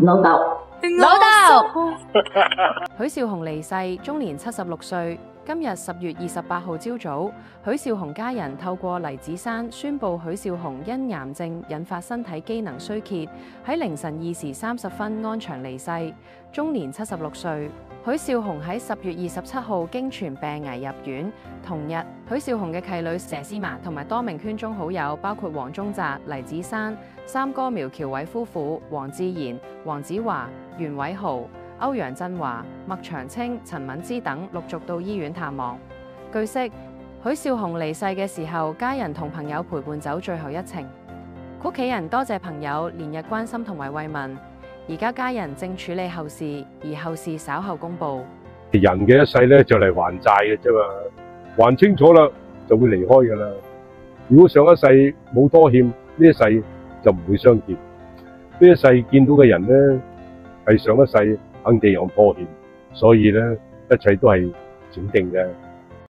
老豆，許紹雄離世，終年76歲。今日10月28號朝早，許紹雄家人透過黎子珊宣布許紹雄因癌症引發身體機能衰竭，喺凌晨2時30分安詳離世，終年76歲。許紹雄喺10月27號經傳病危入院。同日，許紹雄嘅契女佘詩曼同埋多名圈中好友，包括黃宗澤、黎子珊、三哥苗僑偉夫婦、黃智賢、黃子華、袁偉豪、歐陽震華、麥長青、陳敏之等陸續到醫院探望。據悉，許紹雄離世嘅時候，家人同朋友陪伴走最後一程。屋企人多謝朋友連日關心同埋慰問。而家家人正處理後事，而後事稍後公佈。人嘅一世咧就嚟還債嘅啫嘛，還清楚啦就會離開噶啦。如果上一世冇拖欠，呢一世就唔會相見。呢一世見到嘅人咧，係上一世肯定有拖欠，所以咧一切都係整定嘅。